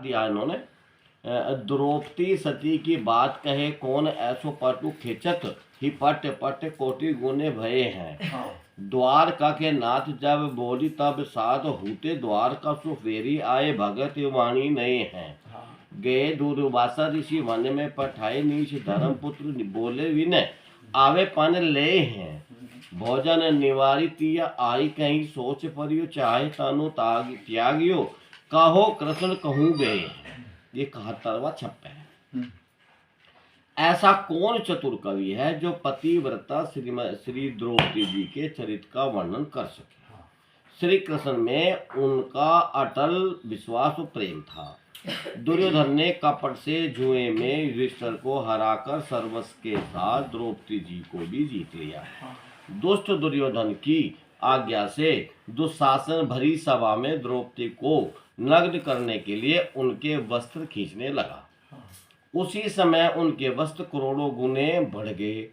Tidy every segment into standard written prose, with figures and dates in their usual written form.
दिया इन्होंने। द्रौपदी सती की बात कहे कौन ऐसो पटु खिंचत ही पट पट कोटि गुने भये हैं। द्वारका के नाथ जब बोली तब साध होते द्वारका सु फेरी आए भगत वाणी नए हैं। गए दुर्वासा ऋषि वन में पठाए नीच धर्म पुत्र बोले विनय आवे पन ले हैं। भोजन निवारित आई कहीं सोच परियो चाहे तनु त्यागियो कहो कृष्ण कहूँ गए। ये 71वां छप्पा है। ऐसा कौन चतुर कवि है जो पतिव्रता श्री द्रौपदी जी के चरित्र का वर्णन कर सके। श्री कृष्ण में उनका अटल विश्वास और प्रेम था। दुर्योधन ने कपट से जुए में युधिष्ठिर को हराकर सर्वस्व के साथ द्रौपदी जी को भी जीत लिया। दुष्ट दुर्योधन की आज्ञा से दुशासन भरी सभा में द्रौपदी को नग्न करने के लिए उनके वस्त्र खींचने लगा। उसी समय उनके वस्त्र करोड़ों गुने बढ़ गए।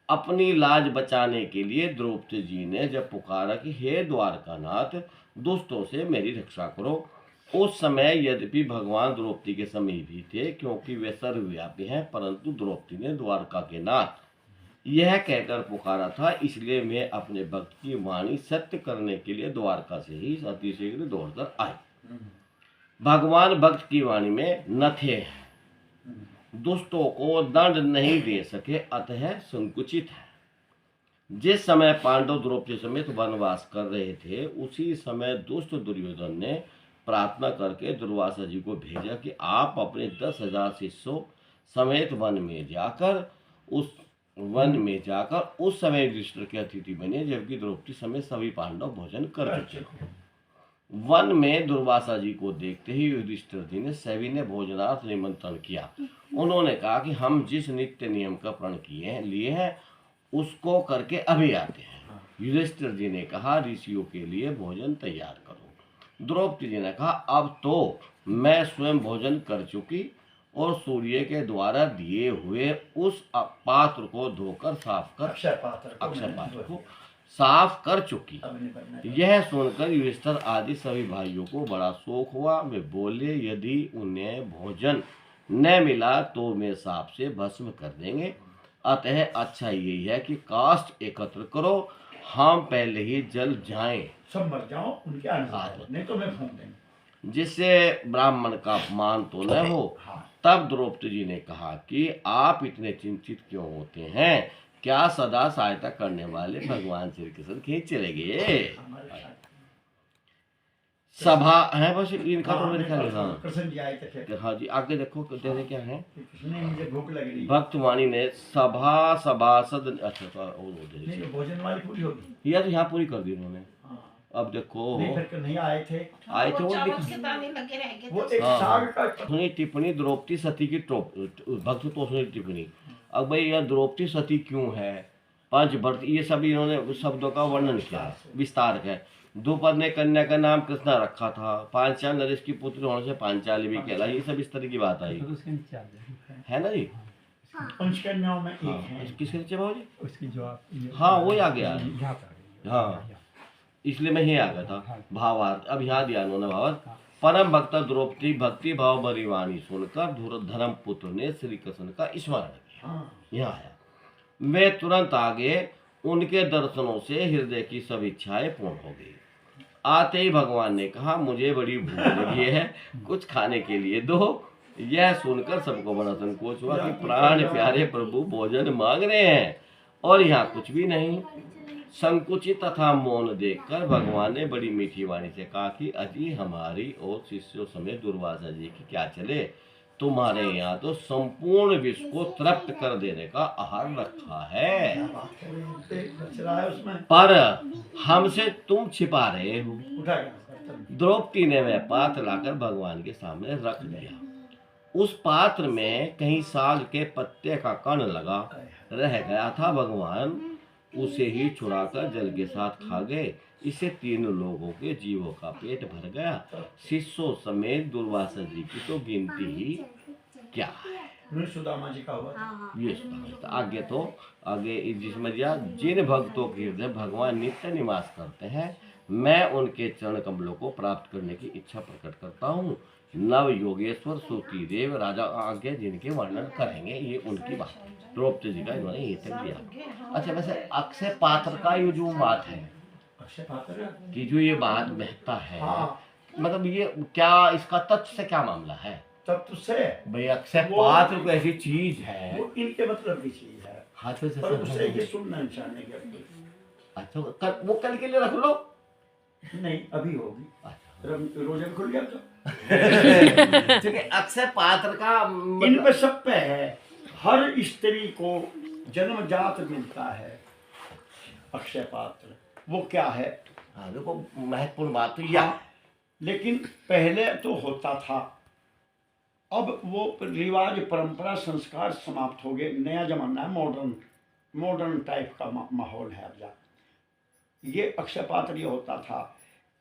अपनी लाज बचाने के लिए द्रौपदी जी ने जब पुकारा कि हे द्वारकानाथ दुष्टों से मेरी रक्षा करो। उस समय यद्यपि भगवान द्रौपदी के समीप ही थे क्योंकि वे सर्वव्यापी हैं, परंतु द्रौपदी ने द्वारका के नाथ यह कहकर पुकारा था, इसलिए मैं अपने भक्त की वाणी सत्य करने के लिए द्वारका से ही अतिशीघ्र दौड़कर आई। भगवान भक्त की वाणी में न थे, दुष्टों को दंड नहीं दे सके, अतः संकुचित है। जिस समय पांडव द्रौपदी समेत वनवास कर रहे थे उसी समय दुष्ट दुर्योधन ने प्रार्थना करके दुर्वासा जी को भेजा कि आप अपने 10,000 शिष्यों समेत वन में जाकर उस समय युधिष्ठिर के अतिथि बने जबकि द्रौपदी समेत सभी पांडव भोजन कर चुके। वन में दुर्वासा जी को देखते ही युधिष्ठिर जी ने सभी ने भोजनार्थ निमंत्रण किया। उन्होंने कहा कि हम जिस नित्य नियम का प्रण लिए हैं उसको करके अभी आते हैं। युधिष्ठिर जी ने कहा ऋषियों के लिए भोजन तैयार करो। द्रौपदी जी ने कहा अब तो मैं स्वयं भोजन कर चुकी और सूर्य के द्वारा दिए हुए उस पात्र को धोकर साफ कर अक्षय पात्र को साफ कर चुकी। यह सुनकर युधिष्ठिर आदि सभी भाइयों को बड़ा शोक हुआ। वे बोले यदि उन्हें भोजन न मिला तो मैं साप से भस्म कर देंगे, अतः अच्छा यही है कि काष्ठ एकत्र करो, हम पहले ही जल जाएं, सब मर जाओ उनके अनुसार, नहीं तो मैं फूंक देंगे, जिससे ब्राह्मण का अपमान तो न हो। तब द्रौपदी जी ने कहा कि आप इतने चिंतित क्यों होते हैं, क्या सदा सहायता करने वाले भगवान श्री कृष्ण खींच चले गए। सभा है बस इनका तो मेरे ख्याल में कृष्ण जी आए थे। हाँ जी आगे देखो कहते क्या है। मुझे भूख लग रही। भक्तवाणी ने सभासद अच्छा भोजन वाली पूरी होगी या तो यहाँ पूरी कर दी उन्होंने। अब देखो नहीं आए थे वो सुनी टिप्पणी द्रौपदी सती की भक्त तो सुनी टिप्पणी। अब भाई यह द्रौपदी सती क्यों है, पंचभर्त ये सब इन्होंने शब्दों का वर्णन किया विस्तार है। द्रुपद ने कन्या का नाम कृष्णा रखा था, पांचाल नरेश की पुत्री होने से पांचाली भी कहला, ये सब इस तरह की बात आई है ना जी। पंचकन्याओं में एक है किसके नीचे भाजी उसकी जो हाँ वो आ गया हाँ इसलिए मैं ही आ गया था भावार्थ। अब यहाँ दिया उन्होंने भावार्थ। परम भक्त द्रौपदी भक्ति भाव भरी वाणी सुनकर धर्म पुत्र ने श्री कृष्ण का स्मरण किया। यहाँ आया वे तुरंत आगे, उनके दर्शनों से हृदय की सब इच्छाएं पूर्ण हो गई। आते ही भगवान ने कहा मुझे बड़ी भूख लगी है, कुछ खाने के लिए दो। यह सुनकर सबको बड़ा संकोच हुआ कि प्राण प्यारे प्रभु भोजन मांग रहे हैं और यहाँ कुछ भी नहीं। संकुचित तथा मौन देखकर भगवान ने बड़ी मीठी वाणी से कहा कि अजी हमारी और शिष्यों समेत दुर्वासा जी की क्या चले, तुम्हारे यहाँ तो संपूर्ण विश्व को तृप्त कर देने का आहार रखा है, पर हमसे तुम छिपा रहे हो। द्रौपदी ने वह पात्र लाकर भगवान के सामने रख दिया। उस पात्र में कहीं साग के पत्ते का कण लगा रह गया था। भगवान उसे ही छुड़ाकर जल के साथ खा गए। इससे 3 लोगों के जीवों का पेट भर गया। शिष्यों समेत दुर्वासा जी की तो गिनती ही क्या है। सुदामा जी का हुआ ये आगे तो आगे जिसमें जिन भक्तों के हृदय भगवान नित्य निवास करते हैं, मैं उनके चरण कमलों को प्राप्त करने की इच्छा प्रकट करता हूँ। नव योगेश्वर सूतिदेव राजा आगे जिनके वर्णन करेंगे, ये उनकी बात, द्रौपदी जी का इन्होंने ये तक दिया। अच्छा, वैसे अक्षय पात्र का ये जो बात है अक्षय पात्र कि जो ये बात बहता है, हाँ, मतलब ये क्या, इसका तथ्य से क्या मामला है? तत्व से भाई अक्षय पात्र कोई ऐसी चीज है, वो इनके मतलब की चीज है, हाथों से पर उसे ये सुनना इंसान ने क्या। अच्छा, वो कल के लिए रख लो। नहीं, अभी होगी, रोजा खुल गया तो। ठीक है, अक्षय पात्र का इन पे सब पे है, हर स्त्री को जन्मजात मिलता है अक्षय पात्र। वो क्या है? हाँ, देखो महत्वपूर्ण बात तो यह, हाँ, लेकिन पहले तो होता था, अब वो रिवाज परंपरा संस्कार समाप्त हो गए, नया जमाना है, मॉडर्न टाइप का माहौल है अब जा। ये अक्षय पात्र ये होता था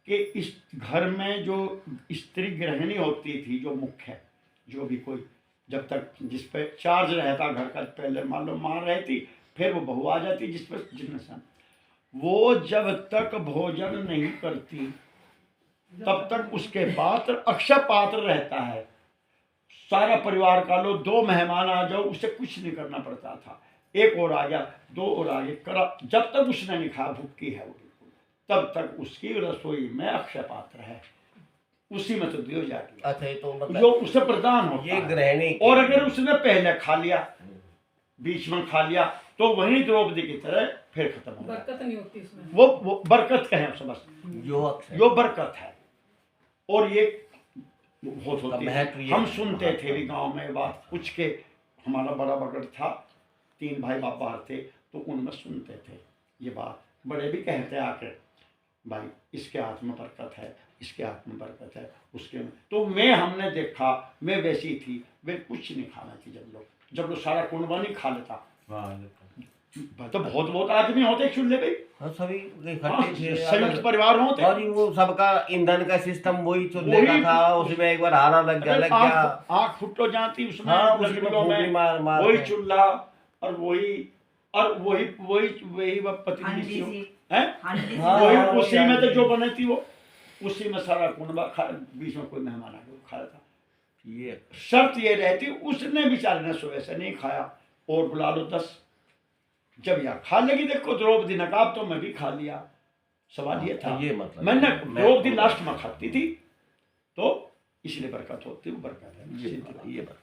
कि इस घर में जो स्त्री गृहिणी होती थी, जो मुख्य, जो भी कोई, जब तक जिस पे चार्ज रहता घर का, पहले मान लो माँ रहती, फिर वो बहू आ जाती जिस पर जिम्मेदार, वो जब तक भोजन नहीं करती तब तक उसके पात्र अक्षय पात्र रहता है। सारा परिवार का लो, 2 मेहमान आ जाओ, उसे कुछ नहीं करना पड़ता था, एक और आ गया, 2 और आ गए, करा, जब तक उसने नहीं खाया, भूखी है वो बिल्कुल, तब तक उसकी रसोई में अक्षय पात्र है, उसी में तो दियो जाती है। अच्छा, ये तो मतलब जो उसे प्रदान होता ये है। गृहिणी, और अगर उसने पहले खा लिया, बीच में खा लिया, तो वही द्रौपदी की तरह फिर खत्म हो बरकत नहीं होती उसमें। वो बरकत कहें उसे बस, जो अक्षय, जो बरकत है। और ये बहुत होती है, महत्व ये हम है। सुनते थे भी गांव में बात कुछ के, हमारा बड़ा बगड़ था, 3 भाई बाप बाहर थे, तो उनमें सुनते थे ये बात, बड़े भी कहते आके, भाई इसके हाथ में बरकत है, इसके हाथ में बरकत है, उसके में, तो मैं हमने देखा, मैं वैसी थी, वे कुछ नहीं खाना थी, जब लोग सारा कुंडवा नहीं खा लेता, तो बहुत आदमी होते चूल्हे पे, सभी हाँ, इकट्ठे थे, संयुक्त परिवार होते, और वो सबका ईंधन का सिस्टम वही चूल्हे का था, उसमें एक बार हारा लग गया आँख फुटो जाती उसमें, हाँ, लकड़ियों में, मार वही चूल्हा, और वही वह पतली है, वही उसी में तो जो बनी थी वो, उसी में सारा कुंडवा खा, बीच में कोई मेहमान आ गया खा था। ये शर्त ये रहती, उसने बेचारे ने सुबह से नहीं खाया, और बुला लो 10, जब यार खा लेगी, देखो द्रौपदी ने कहा तो मैं भी खा लिया, सवाल ये था, ये मतलब मैंने द्रौपदी लास्ट में खाती थी, तो इसलिए बरकत होती, वो बरकत है। ये बात